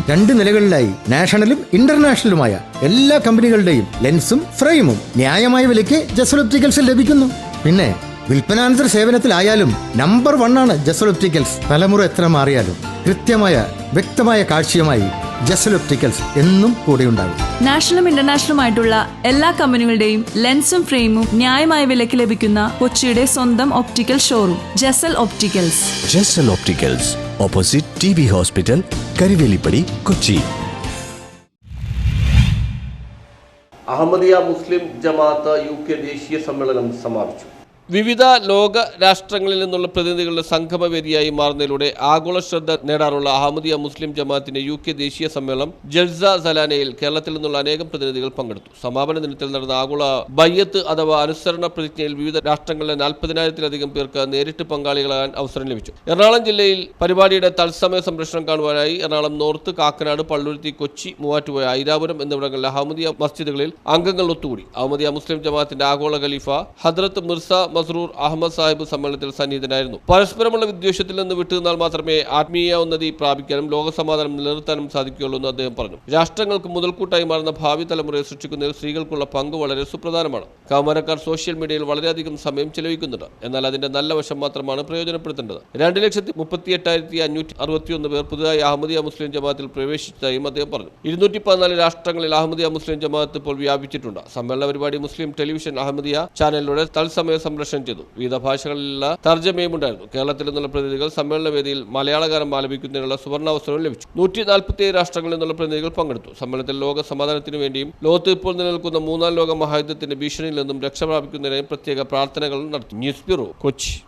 2 നിലകളിലായി നാഷണലും ഇന്റർനാഷണലുമായ എല്ലാ കമ്പനികളുടെയും ലെൻസും ഫ്രെയിമും ന്യായമായ വിലയ്ക്ക് ജസൽ ഒപ്റ്റിക്കൽസിൽ ലഭിക്കുന്നു. പിന്നെ വിൽപ്പനാനന്തര സേവനത്തിലായാലും നമ്പർ 1 ആണ് ജസൽ ഒപ്റ്റിക്കൽസ്. തലമുറ എത്ര മാറിയാലും കൃത്യമായ വ്യക്തമായ കാഴ്ചയുമായി ജസൽ ഒപ്റ്റിക്കൽസ് എന്നും കൂടെയുണ്ടാകും. നാഷണലും ഇന്റർനാഷണലുമായിട്ടുള്ള എല്ലാ കമ്പനികളുടെയും ലെൻസും ഫ്രെയിമും ന്യായമായ വിലയ്ക്ക് ലഭിക്കുന്ന കൊച്ചിയുടെ സ്വന്തം optical showroom Jasal opticals. Jasal opticals, opposite TB hospital, Karivelippadi, Kochi. Ahmadiyya Muslim Jamaat UK ദേശീയ സമ്മേളനം സമാപിച്ചു. വിവിധ ലോക രാഷ്ട്രങ്ങളിൽ നിന്നുള്ള പ്രതിനിധികളുടെ സംഗമവേദിയായി മാറുന്നതിലൂടെ ആഗോള ശ്രദ്ധ നേടാറുള്ള അഹമ്മദിയ മുസ്ലിം ജമാഅത്തിന്റെ UK ദേശീയ സമ്മേളനം ജൽസ സലാനയിൽ കേരളത്തിൽ നിന്നുള്ള അനേകം പ്രതിനിധികൾ പങ്കെടുത്തു. സമാപന ദിനത്തിൽ നടന്ന ആഗോള ബയ്യത്ത് അഥവാ അനുസരണ പ്രതിജ്ഞയിൽ വിവിധ രാഷ്ട്രങ്ങളിലെ 40,000-ലധികം പേർക്ക് നേരിട്ട് പങ്കാളികളാകാൻ അവസരം ലഭിച്ചു. എറണാകുളം ജില്ലയിൽ പരിപാടിയുടെ തത്സമയ സംപ്രേഷണം കാണുവാനായി എറണാകുളം നോർത്ത്, കാക്കനാട്, പള്ളുരുത്തി, കൊച്ചി, മൂവാറ്റുപുഴ, ഐരാപുരം എന്നിവിടങ്ങളിലെ അഹമ്മദിയ മസ്ജിദുകളിൽ അംഗങ്ങൾ ഒത്തുകൂടി. അഹമ്മദിയ മുസ്ലിം ജമാഅത്തിന്റെ ആഗോള ഖലീഫ ഹദ്രത്ത് മിർസ മസ്റൂർ അഹമ്മദ് സാഹിബ് സമ്മേളനത്തിൽ സന്നിഹിതനായിരുന്നു. പരസ്പരമുള്ള വിദ്വേഷത്തിൽ നിന്ന് വിട്ടുനിന്നാൽ മാത്രമേ ആത്മീയ ഉന്നതി പ്രാപിക്കാനും ലോകസമാധാനം നിലനിർത്താനും സാധിക്കുകയുള്ളൂ എന്ന് അദ്ദേഹം പറഞ്ഞു. രാഷ്ട്രങ്ങൾക്ക് മുതൽക്കൂട്ടായി മാറുന്ന ഭാവി തലമുറയെ സൃഷ്ടിക്കുന്നതിൽ സ്ത്രീകൾക്കുള്ള പങ്ക് വളരെ സുപ്രധാനമാണ്. കൗമാരക്കാർ സോഷ്യൽ മീഡിയയിൽ വളരെയധികം സമയം ചെലവഴിക്കുന്നുണ്ട്. എന്നാൽ അതിന്റെ നല്ല വശം മാത്രമാണ് പ്രയോജനപ്പെടുത്തേണ്ടത്. 2,38,561 പേർ പുതുതായി അഹമ്മദിയ മുസ്ലിം ജമാഅത്തിൽ പ്രവേശിച്ചതായും അദ്ദേഹം പറഞ്ഞു. 214 രാഷ്ട്രങ്ങളിൽ അഹമ്മദിയ മുസ്ലിം ജമാഅത്ത് ഇപ്പോൾ വ്യാപിച്ചിട്ടുണ്ട്. സമ്മേളന പരിപാടി മുസ്ലിം ടെലിവിഷൻ അഹമ്മദിയ ചാനലിലൂടെ തത്സമയ സംപ്രേഷണം ചെയ്തു. വിവിധ ഭാഷകളിലുള്ള തർജ്ജമയും ഉണ്ടായിരുന്നു. കേരളത്തിൽ നിന്നുള്ള പ്രതിനിധികൾ സമ്മേളന വേദിയിൽ മലയാള ഗാനം ആലപിക്കുന്നതിനുള്ള സുവർണാവസരവും ലഭിച്ചു. 147 രാഷ്ട്രങ്ങളിൽ നിന്നുള്ള പ്രതിനിധികൾ പങ്കെടുത്തു. സമ്മേളനത്തിൽ ലോക സമാധാനത്തിനു വേണ്ടിയും ലോകത്ത് ഇപ്പോൾ നിലനിൽക്കുന്ന 3-ാം ലോക മഹായുദ്ധത്തിന്റെ ഭീഷണിയിൽ നിന്നും രക്ഷ പ്രാപിക്കുന്നതിനായും പ്രത്യേക പ്രാർത്ഥനകൾ നടത്തി. News bureau, Kochi.